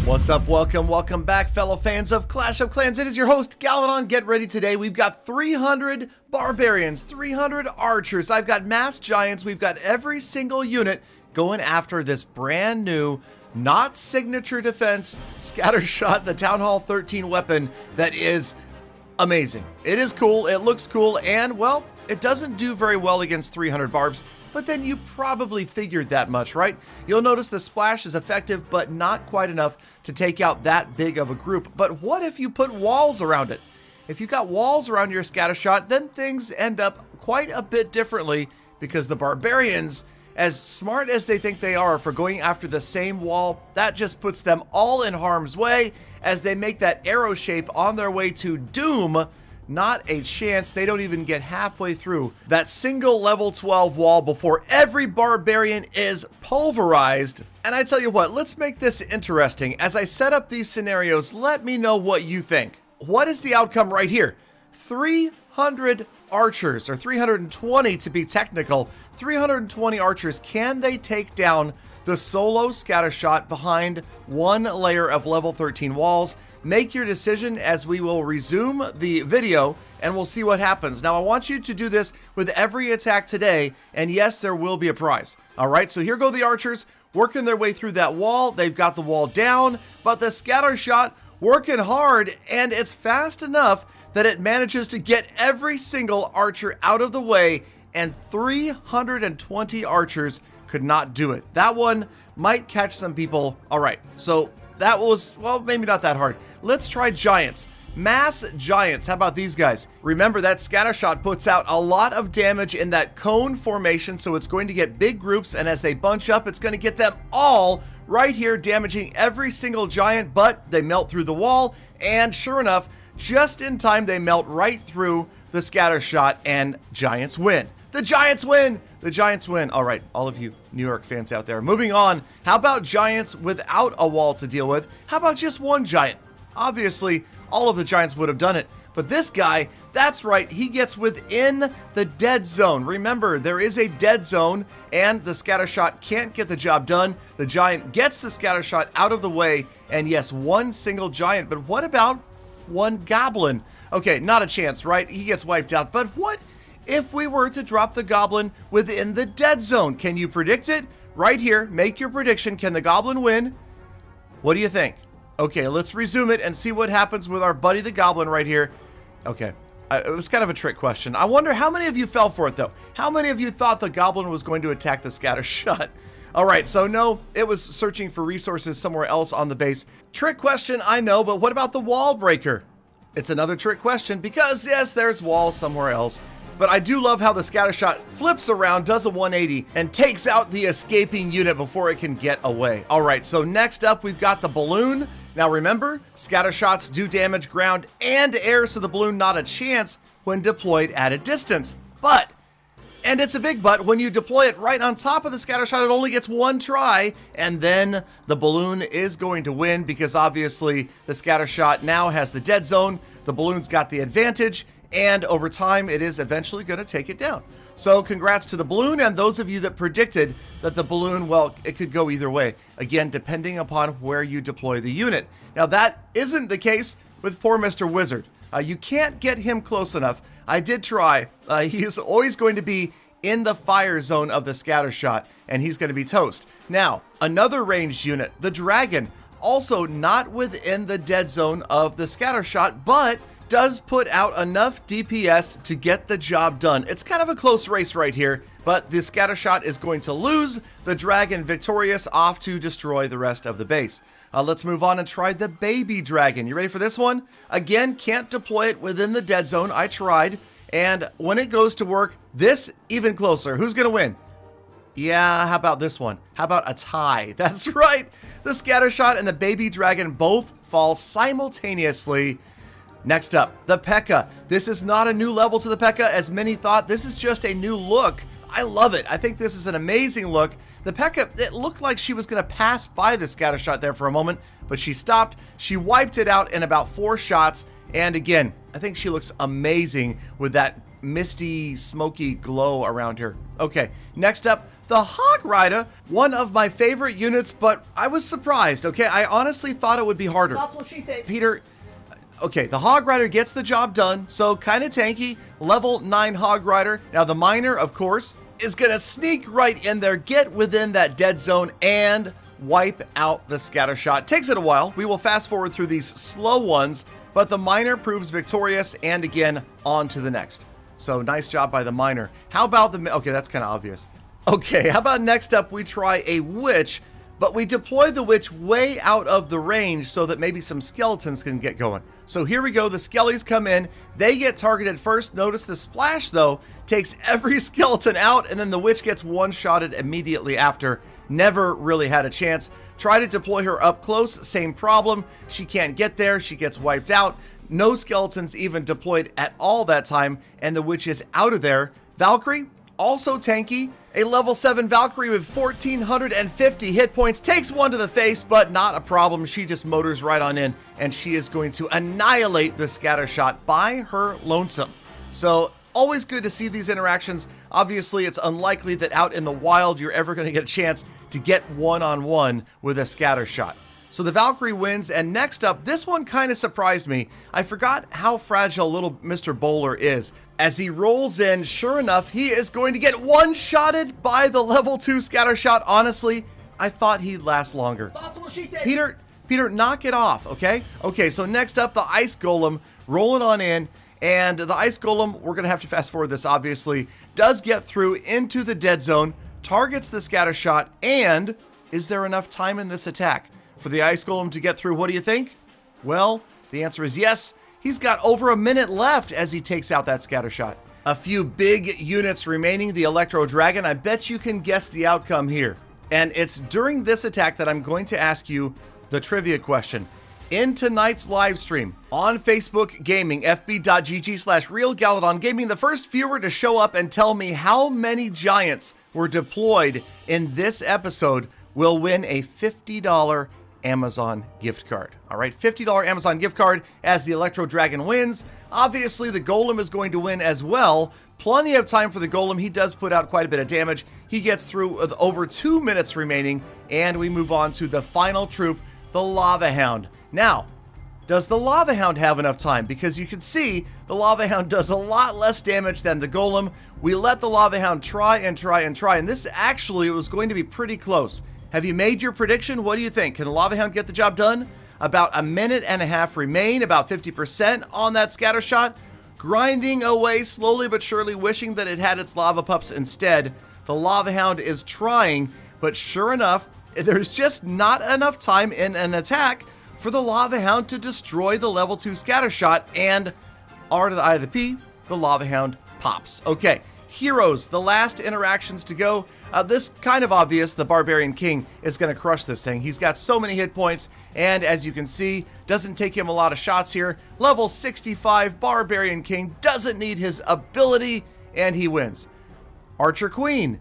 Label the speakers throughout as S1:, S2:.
S1: What's up? Welcome back, fellow fans of Clash of Clans. It is your host, Galadon. Get ready today. We've got 300 barbarians, 300 archers. I've got mass giants. We've got every single unit going after this brand new, not signature defense, scattershot, the Town Hall 13 weapon that is amazing. It is cool. It looks cool. And, well, it doesn't do very well against 300 barbs. But then you probably figured that much, right? You'll notice the splash is effective, but not quite enough to take out that big of a group. But what if you put walls around it? If you got walls around your scattershot, then things end up quite a bit differently, because the barbarians, as smart as they think they are for going after the same wall, that just puts them all in harm's way as they make that arrow shape on their way to doom. Not a chance. They don't even get halfway through that single level 12 wall before every barbarian is pulverized. And I tell you what, let's make this interesting. As I set up these scenarios, let me know what you think. What is the outcome right here? 300 archers, or 320 to be technical. 320 archers. Can they take down the solo scattershot behind one layer of level 13 walls? Make your decision as we will resume the video and we'll see what happens. Now, I want you to do this with every attack today, and yes, there will be a prize. All right, so here go the archers working their way through that wall. They've got the wall down, but the scattershot working hard, and it's fast enough that it manages to get every single archer out of the way, and 320 archers could not do it. That one might catch some people. All right, so that was, well, maybe not that hard. Let's try giants. Mass giants. How about these guys? Remember that scattershot puts out a lot of damage in that cone formation, so it's going to get big groups, and as they bunch up, it's going to get them all right here, damaging every single giant, but they melt through the wall, and sure enough, just in time, they melt right through the scattershot, and giants win. The Giants win! The Giants win. All right, all of you New York fans out there. Moving on, how about giants without a wall to deal with? How about just one giant? Obviously, all of the giants would have done it. But this guy, that's right, he gets within the dead zone. Remember, there is a dead zone, and the scattershot can't get the job done. The giant gets the scattershot out of the way, and yes, one single giant. But what about one goblin? Okay, not a chance, right? He gets wiped out. But what if we were to drop the goblin within the dead zone? Can you predict it? Right here, make your prediction. Can the goblin win? What do you think? Okay, let's resume it and see what happens with our buddy the goblin right here. Okay, it was kind of a trick question. I wonder how many of you fell for it, though. How many of you thought the goblin was going to attack the scattershot? All right, so no, it was searching for resources somewhere else on the base. Trick question, I know, but what about the wall breaker? It's another trick question because, yes, there's walls somewhere else. But I do love how the scattershot flips around, does a 180, and takes out the escaping unit before it can get away. All right, so next up, we've got the balloon. Now remember, scattershots do damage ground and air, so the balloon not a chance when deployed at a distance. But, and it's a big but, when you deploy it right on top of the scattershot, it only gets one try, and then the balloon is going to win because obviously the scattershot now has the dead zone, the balloon's got the advantage, and over time, it is eventually going to take it down. So congrats to the balloon and those of you that predicted that the balloon, well, it could go either way. Again, depending upon where you deploy the unit. Now, that isn't the case with poor Mr. Wizard. You can't get him close enough. I did try. He is always going to be in the fire zone of the scattershot, and he's going to be toast. Now, another ranged unit, the dragon, also not within the dead zone of the scattershot, but does put out enough DPS to get the job done. It's kind of a close race right here, but the scattershot is going to lose, the dragon victorious, off to destroy the rest of the base. Let's move on and try the baby dragon. You ready for this one? Again, can't deploy it within the dead zone. I tried, and when it goes to work, this even closer. Who's gonna win? Yeah, how about this one? How about a tie? That's right. The scattershot and the baby dragon both fall simultaneously. Next up, the P.E.K.K.A. This is not a new level to the P.E.K.K.A. as many thought. This is just a new look. I love it. I think this is an amazing look. The P.E.K.K.A., it looked like she was going to pass by the scattershot there for a moment, but she stopped. She wiped it out in about 4 shots. And again, I think she looks amazing with that misty, smoky glow around her. Okay, next up, The Hog Rider, one of my favorite units, but I was surprised, okay? I honestly thought it would be harder.
S2: That's what she said.
S1: Peter, okay, the Hog Rider gets the job done, so kind of tanky. Level 9 Hog Rider. Now the Miner, of course, is going to sneak right in there, get within that dead zone, and wipe out the scattershot. Takes it a while. We will fast forward through these slow ones, but the Miner proves victorious, and again, on to the next. So nice job by the Miner. How about the... Okay, that's kind of obvious. Okay, how about next up we try a Witch, but we deploy the Witch way out of the range so that maybe some skeletons can get going. So here we go, the skellies come in, they get targeted first. Notice the splash though takes every skeleton out, and then the Witch gets one-shotted immediately after. Never really had a chance. Try to deploy her up close, same problem. She can't get there, she gets wiped out. No skeletons even deployed at all that time, and the Witch is out of there. Valkyrie, also tanky. A level 7 Valkyrie with 1,450 hit points takes one to the face, but not a problem. She just motors right on in, and she is going to annihilate the scattershot by her lonesome. So always good to see these interactions. Obviously, it's unlikely that out in the wild you're ever going to get a chance to get one-on-one with a scattershot. So the Valkyrie wins, and next up, this one kind of surprised me. I forgot how fragile little Mr. Bowler is. As he rolls in, sure enough, he is going to get one-shotted by the level 2 scattershot. Honestly, I thought he'd last longer.
S2: That's what she said.
S1: Peter, knock it off, okay? Okay, so next up, the Ice Golem rolling on in, and the Ice Golem, we're gonna have to fast forward this obviously, does get through into the dead zone, targets the scattershot, and is there enough time in this attack for the Ice Golem to get through? What do you think? Well, the answer is yes. He's got over a minute left as he takes out that scattershot. A few big units remaining, the Electro Dragon. I bet you can guess the outcome here. And it's during this attack that I'm going to ask you the trivia question. In tonight's live stream on Facebook Gaming, fb.gg/RealGalladonGaming, the first viewer to show up and tell me how many giants were deployed in this episode will win a $50 Amazon gift card. All right, $50 Amazon gift card as the Electro Dragon wins. Obviously, the Golem is going to win as well. Plenty of time for the Golem. He does put out quite a bit of damage. He gets through with over 2 minutes remaining, and we move on to the final troop, the Lava Hound. Now, does the Lava Hound have enough time? Because you can see the Lava Hound does a lot less damage than the Golem. We let the Lava Hound try and try and try, and this actually was going to be pretty close. Have you made your prediction? What do you think? Can the Lava Hound get the job done? About a minute and a half remain, about 50% on that scattershot. Grinding away slowly but surely, wishing that it had its lava pups instead. The Lava Hound is trying, but sure enough, there's just not enough time in an attack for the Lava Hound to destroy the level 2 scattershot, and R to the I to the P, the Lava Hound pops. Okay, heroes, the last interactions to go. This kind of obvious, the Barbarian King is going to crush this thing. He's got so many hit points, and as you can see, doesn't take him a lot of shots here. Level 65 Barbarian King doesn't need his ability, and he wins. Archer Queen,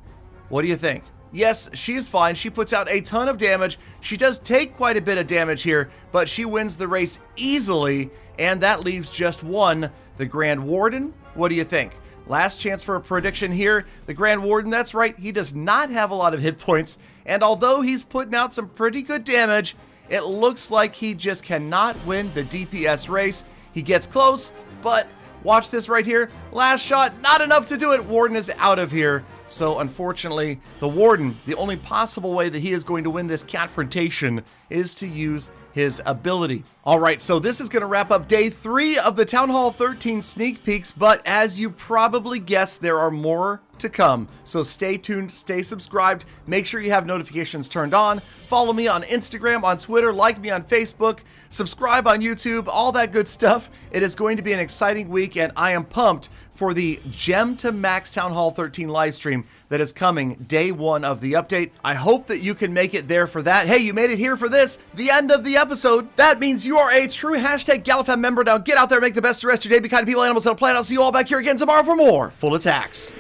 S1: what do you think? Yes, she's fine. She puts out a ton of damage. She does take quite a bit of damage here, but she wins the race easily, and that leaves just one, the Grand Warden. What do you think? Last chance for a prediction here. The Grand Warden, that's right, he does not have a lot of hit points, and although he's putting out some pretty good damage, it looks like he just cannot win the DPS race. He gets close, but watch this right here. Last shot, not enough to do it. Warden is out of here. So unfortunately, the Warden, the only possible way that he is going to win this confrontation is to use his ability. All right, so this is going to wrap up day 3 of the Town Hall 13 sneak peeks, but as you probably guessed, there are more to come. So stay tuned, stay subscribed, make sure you have notifications turned on, follow me on Instagram, on Twitter, like me on Facebook, subscribe on YouTube, all that good stuff. It is going to be an exciting week, and I am pumped for the Gem to Max Town Hall 13 live stream that is coming day 1 of the update. I hope that you can make it there for that. Hey, you made it here for this, the end of the episode. That means you are a true #GallFam member. Now get out there, make the best of the rest of your day, be kind to people, animals, and a planet. I'll see you all back here again tomorrow for more full attacks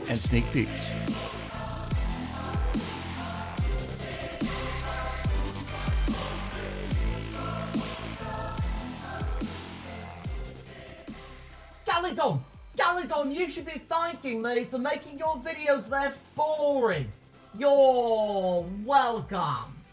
S1: and sneak peeks.
S2: Galladon! Calydon, you should be thanking me for making your videos less boring. You're welcome.